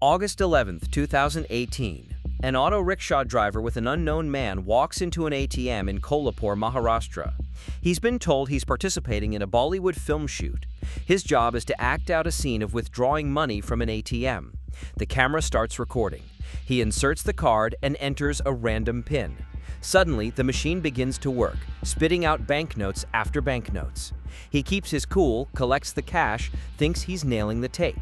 August 11, 2018. An auto rickshaw driver with an unknown man walks into an ATM in Kolhapur, Maharashtra. He's been told he's participating in a Bollywood film shoot. His job is to act out a scene of withdrawing money from an ATM. The camera starts recording. He inserts the card and enters a random PIN. Suddenly, the machine begins to work, spitting out banknotes after banknotes. He keeps his cool, collects the cash, thinks he's nailing the take.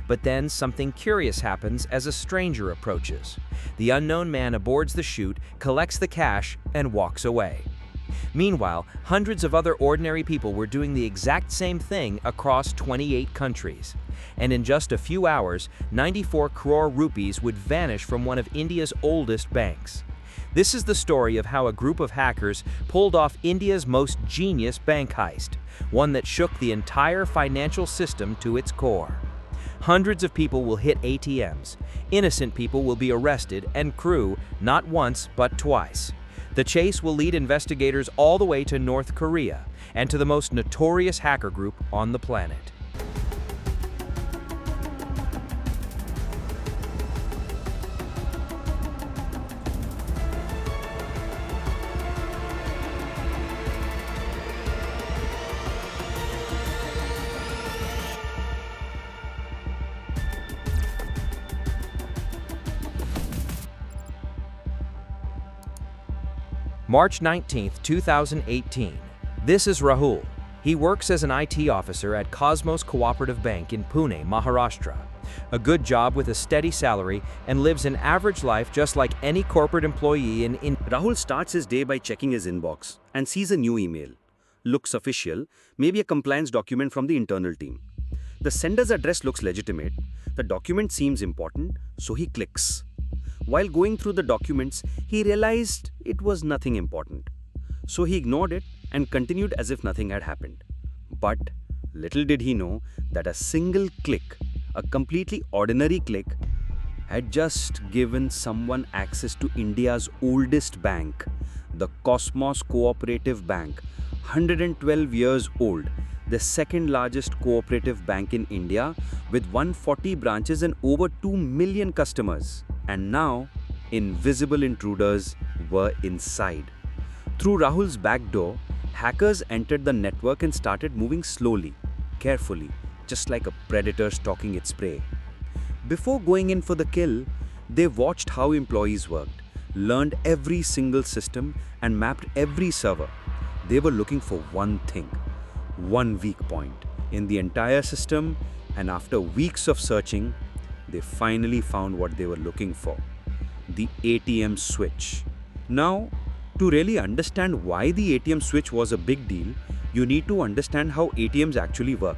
But then something curious happens as a stranger approaches. The unknown man aboards the chute, collects the cash, and walks away. Meanwhile, hundreds of other ordinary people were doing the exact same thing across 28 countries. And in just a few hours, 94 crore rupees would vanish from one of India's oldest banks. This is the story of how a group of hackers pulled off India's most genius bank heist, one that shook the entire financial system to its core. Hundreds of people will hit ATMs. Innocent people will be arrested and crew not once but twice. The chase will lead investigators all the way to North Korea and to the most notorious hacker group on the planet. March 19, 2018. This is Rahul. He works as an IT officer at Cosmos Cooperative Bank in Pune, Maharashtra. A good job with a steady salary and lives an average life just like any corporate employee in India. Rahul starts his day by checking his inbox and sees a new email. Looks official, maybe a compliance document from the internal team. The sender's address looks legitimate. The document seems important, so he clicks. While going through the documents, he realized it was nothing important. So he ignored it and continued as if nothing had happened. But little did he know that a single click, a completely ordinary click, had just given someone access to India's oldest bank, the Cosmos Cooperative Bank, 112 years old, the second largest cooperative bank in India with 140 branches and over 2 million customers. And now, invisible intruders were inside. Through Rahul's back door, hackers entered the network and started moving slowly, carefully, just like a predator stalking its prey. Before going in for the kill, they watched how employees worked, learned every single system, and mapped every server. They were looking for one thing, one weak point in the entire system, and after weeks of searching, they finally found what they were looking for, the ATM switch. Now, to really understand why the ATM switch was a big deal, you need to understand how ATMs actually work.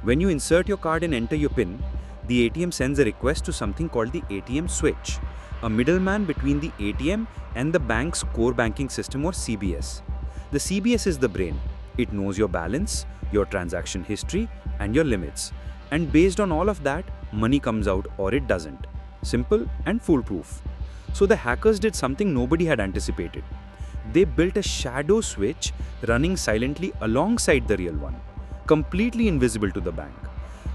When you insert your card and enter your PIN, the ATM sends a request to something called the ATM switch, a middleman between the ATM and the bank's core banking system or CBS. The CBS is the brain. It knows your balance, your transaction history, and your limits. And based on all of that, money comes out or it doesn't. Simple and foolproof. So the hackers did something nobody had anticipated. They built a shadow switch running silently alongside the real one, completely invisible to the bank.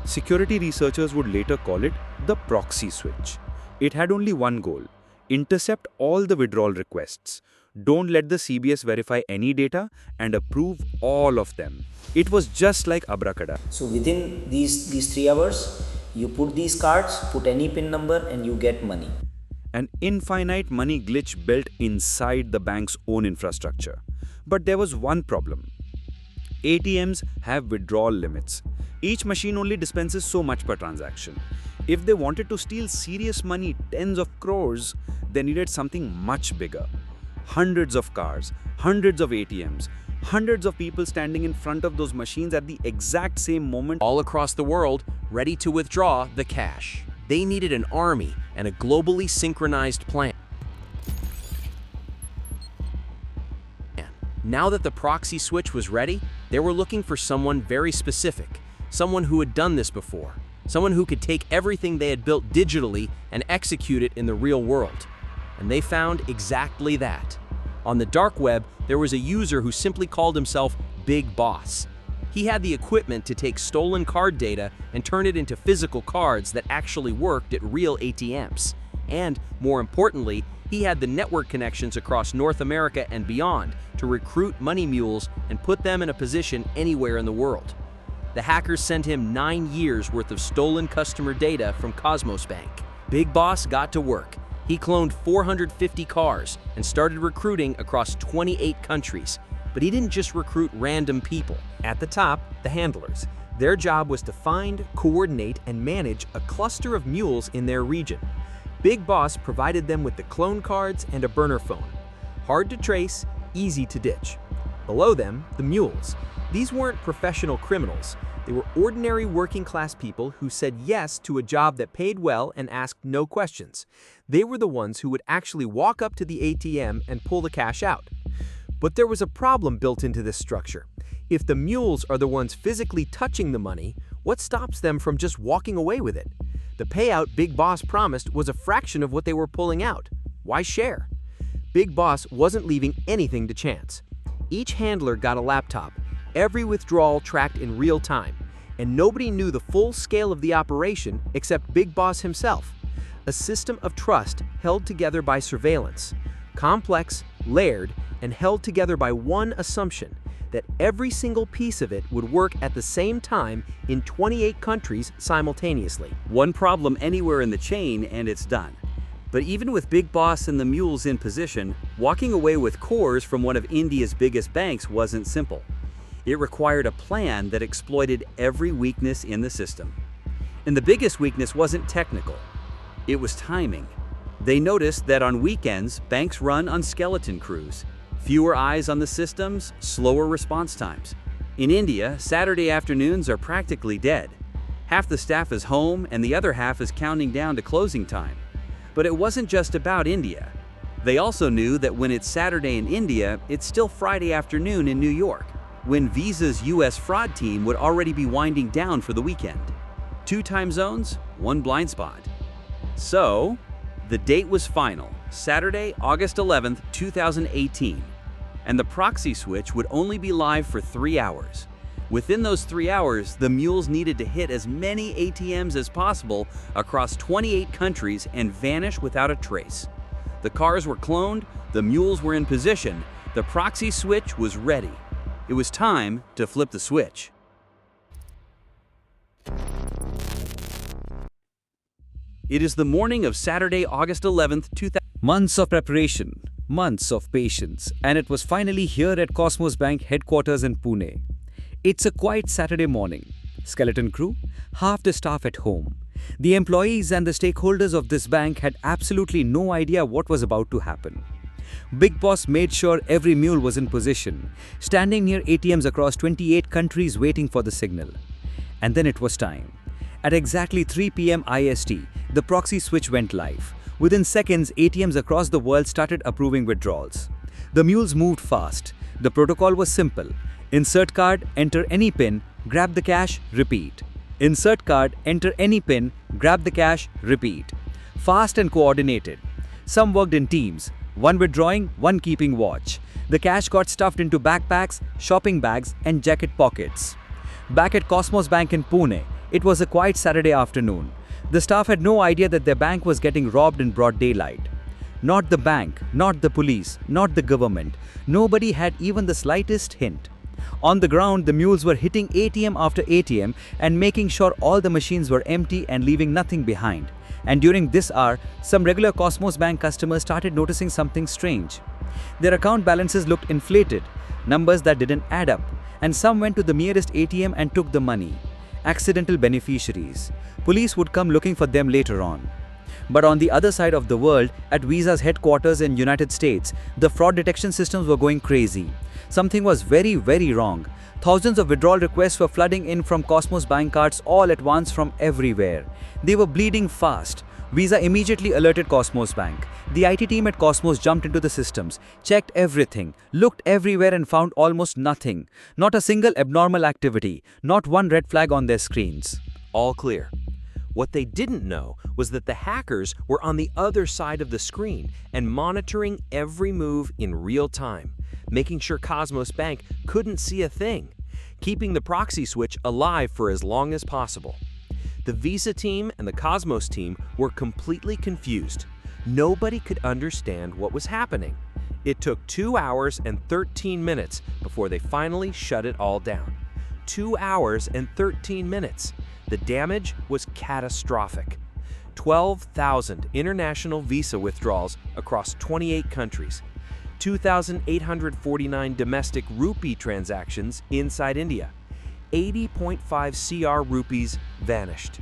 Security researchers would later call it the proxy switch. It had only one goal: intercept all the withdrawal requests. Don't let the CBS verify any data and approve all of them. It was just like abracadabra. So within these 3 hours, you put these cards, put any PIN number, and you get money. An infinite money glitch built inside the bank's own infrastructure. But there was one problem. ATMs have withdrawal limits. Each machine only dispenses so much per transaction. If they wanted to steal serious money, tens of crores, they needed something much bigger. Hundreds of cars, hundreds of ATMs, hundreds of people standing in front of those machines at the exact same moment. All across the world, ready to withdraw the cash. They needed an army and a globally synchronized plan. Now that the proxy switch was ready, they were looking for someone very specific, someone who had done this before, someone who could take everything they had built digitally and execute it in the real world. And they found exactly that. On the dark web, there was a user who simply called himself Big Boss. He had the equipment to take stolen card data and turn it into physical cards that actually worked at real ATMs. And, more importantly, he had the network connections across North America and beyond to recruit money mules and put them in a position anywhere in the world. The hackers sent him 9 years worth of stolen customer data from Cosmos Bank. Big Boss got to work. He cloned 450 cars and started recruiting across 28 countries. But he didn't just recruit random people. At the top, the handlers. Their job was to find, coordinate, and manage a cluster of mules in their region. Big Boss provided them with the clone cards and a burner phone. Hard to trace, easy to ditch. Below them, the mules. These weren't professional criminals. They were ordinary working-class people who said yes to a job that paid well and asked no questions. They were the ones who would actually walk up to the ATM and pull the cash out. But there was a problem built into this structure. If the mules are the ones physically touching the money, what stops them from just walking away with it? The payout Big Boss promised was a fraction of what they were pulling out. Why share? Big Boss wasn't leaving anything to chance. Each handler got a laptop, every withdrawal tracked in real time, and nobody knew the full scale of the operation except Big Boss himself. A system of trust held together by surveillance, complex, layered, and held together by one assumption, that every single piece of it would work at the same time in 28 countries simultaneously. One problem anywhere in the chain and it's done. But even with Big Boss and the mules in position, walking away with cores from one of India's biggest banks wasn't simple. It required a plan that exploited every weakness in the system. And the biggest weakness wasn't technical. It was timing. They noticed that on weekends, banks run on skeleton crews. Fewer eyes on the systems, slower response times. In India, Saturday afternoons are practically dead. Half the staff is home and the other half is counting down to closing time. But it wasn't just about India. They also knew that when it's Saturday in India, it's still Friday afternoon in New York, when Visa's US fraud team would already be winding down for the weekend. 2 time zones, 1 blind spot. So, the date was final, Saturday, August 11th, 2018. And the proxy switch would only be live for 3 hours. Within those 3 hours, the mules needed to hit as many ATMs as possible across 28 countries and vanish without a trace. The cars were cloned, the mules were in position, the proxy switch was ready. It was time to flip the switch. It is the morning of Saturday, August 11th, 2000. Months of preparation, months of patience, and it was finally here at Cosmos Bank headquarters in Pune. It's a quiet Saturday morning. Skeleton crew, half the staff at home. The employees and the stakeholders of this bank had absolutely no idea what was about to happen. Big Boss made sure every mule was in position, standing near ATMs across 28 countries waiting for the signal. And then it was time. At exactly 3 p.m. IST, the proxy switch went live. Within seconds, ATMs across the world started approving withdrawals. The mules moved fast. The protocol was simple. Insert card, enter any PIN, grab the cash, repeat. Insert card, enter any PIN, grab the cash, repeat. Fast and coordinated. Some worked in teams, one withdrawing, one keeping watch. The cash got stuffed into backpacks, shopping bags, and jacket pockets. Back at Cosmos Bank in Pune, it was a quiet Saturday afternoon. The staff had no idea that their bank was getting robbed in broad daylight. Not the bank, not the police, not the government. Nobody had even the slightest hint. On the ground, the mules were hitting ATM after ATM and making sure all the machines were empty and leaving nothing behind. And during this hour, some regular Cosmos Bank customers started noticing something strange. Their account balances looked inflated, numbers that didn't add up, and some went to the nearest ATM and took the money. Accidental beneficiaries. Police would come looking for them later on. But on the other side of the world, at Visa's headquarters in United States, the fraud detection systems were going crazy. Something was very, very wrong. Thousands of withdrawal requests were flooding in from Cosmos Bank cards all at once from everywhere. They were bleeding fast. Visa immediately alerted Cosmos Bank. The IT team at Cosmos jumped into the systems, checked everything, looked everywhere and found almost nothing. Not a single abnormal activity, not one red flag on their screens. All clear. What they didn't know was that the hackers were on the other side of the screen and monitoring every move in real time, making sure Cosmos Bank couldn't see a thing. keeping the proxy switch alive for as long as possible. The Visa team and the Cosmos team were completely confused. Nobody could understand what was happening. It took 2 hours and 13 minutes before they finally shut it all down. 2 hours and 13 minutes. The damage was catastrophic. 12,000 international Visa withdrawals across 28 countries. 2,849 domestic rupee transactions inside India. 80.5 CR rupees vanished.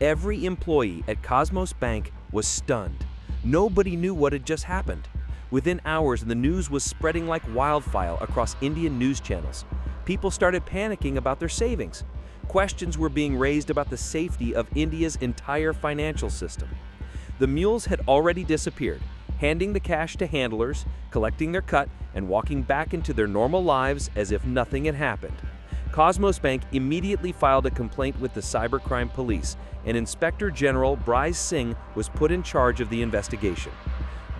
Every employee at Cosmos Bank was stunned. Nobody knew what had just happened. Within hours, the news was spreading like wildfire across Indian news channels. People started panicking about their savings. Questions were being raised about the safety of India's entire financial system. The mules had already disappeared, handing the cash to handlers, collecting their cut, and walking back into their normal lives as if nothing had happened. Cosmos Bank immediately filed a complaint with the cybercrime police, and Inspector General Bryce Singh was put in charge of the investigation.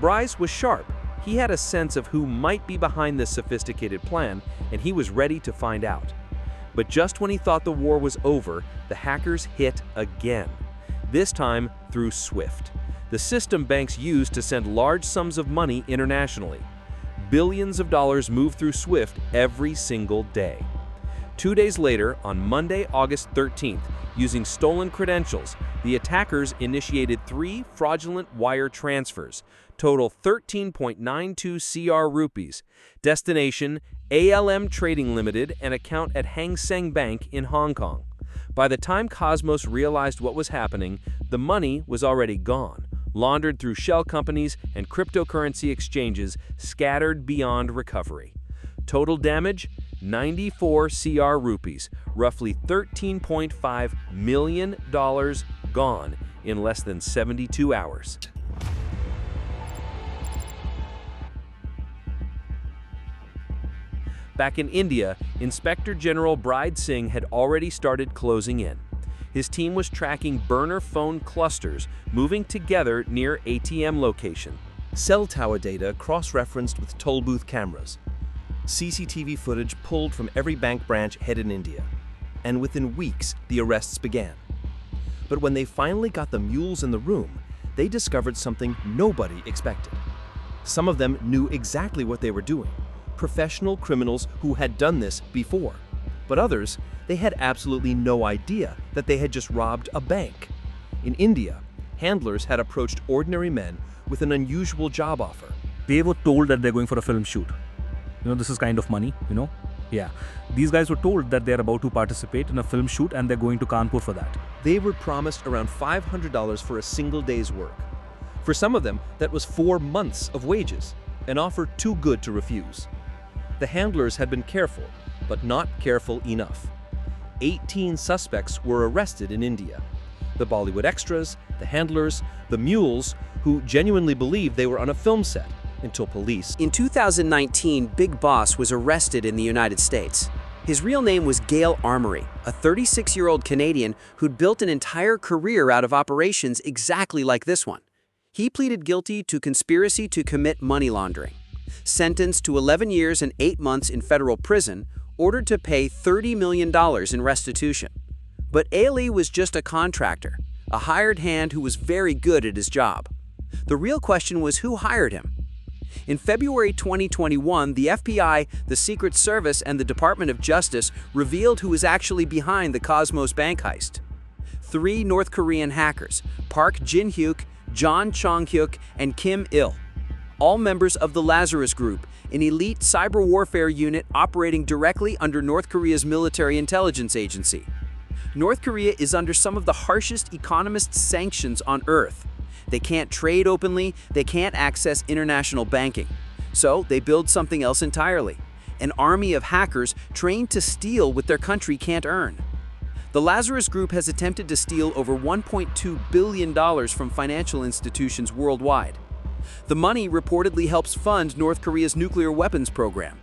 Bryce was sharp. He had a sense of who might be behind this sophisticated plan, and he was ready to find out. But just when he thought the war was over, the hackers hit again. This time through SWIFT, the system banks use to send large sums of money internationally. Billions of dollars move through SWIFT every single day. 2 days later, on Monday, August 13th, using stolen credentials, the attackers initiated 3 fraudulent wire transfers, total 13.92 CR rupees, destination ALM Trading Limited, and account at Hang Seng Bank in Hong Kong. By the time Cosmos realized what was happening, the money was already gone, laundered through shell companies and cryptocurrency exchanges scattered beyond recovery. Total damage? 94 CR rupees, roughly $13.5 million gone in less than 72 hours. Back in India, Inspector General Bryce Singh had already started closing in. His team was tracking burner phone clusters moving together near ATM location. Cell tower data cross-referenced with toll booth cameras. CCTV footage pulled from every bank branch head in India. And within weeks, the arrests began. But when they finally got the mules in the room, they discovered something nobody expected. Some of them knew exactly what they were doing. Professional criminals who had done this before. But others, they had absolutely no idea that they had just robbed a bank. In India, handlers had approached ordinary men with an unusual job offer. They were told that they're going for a film shoot. This is kind of money, Yeah. These guys were told that they're about to participate in a film shoot and they're going to Kanpur for that. They were promised around $500 for a single day's work. For some of them, that was 4 months of wages, an offer too good to refuse. The handlers had been careful, but not careful enough. 18 suspects were arrested in India. The Bollywood extras, the handlers, the mules, who genuinely believed they were on a film set, until police. In 2019, Big Boss was arrested in the United States. His real name was Gail Armory, a 36-year-old Canadian who'd built an entire career out of operations exactly like this one. He pleaded guilty to conspiracy to commit money laundering. Sentenced to 11 years and 8 months in federal prison, ordered to pay $30 million in restitution. But Ali was just a contractor, a hired hand who was very good at his job. The real question was who hired him. In February 2021, the FBI, the Secret Service, and the Department of Justice revealed who was actually behind the Cosmos Bank heist. 3 North Korean hackers, Park Jin-hyuk, John Chong-hyuk, and Kim Il, all members of the Lazarus Group, an elite cyber warfare unit operating directly under North Korea's military intelligence agency. North Korea is under some of the harshest economist sanctions on Earth. They can't trade openly, they can't access international banking. So they build something else entirely, an army of hackers trained to steal what their country can't earn. The Lazarus Group has attempted to steal over $1.2 billion from financial institutions worldwide. The money reportedly helps fund North Korea's nuclear weapons program.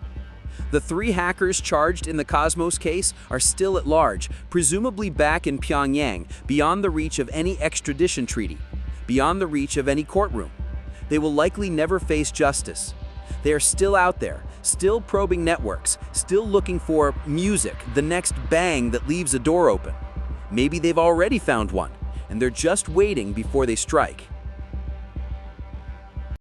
The 3 hackers charged in the Cosmos case are still at large, presumably back in Pyongyang, beyond the reach of any extradition treaty, beyond the reach of any courtroom. They will likely never face justice. They are still out there, still probing networks, still looking for music, the next bang that leaves a door open. Maybe they've already found one, and they're just waiting before they strike.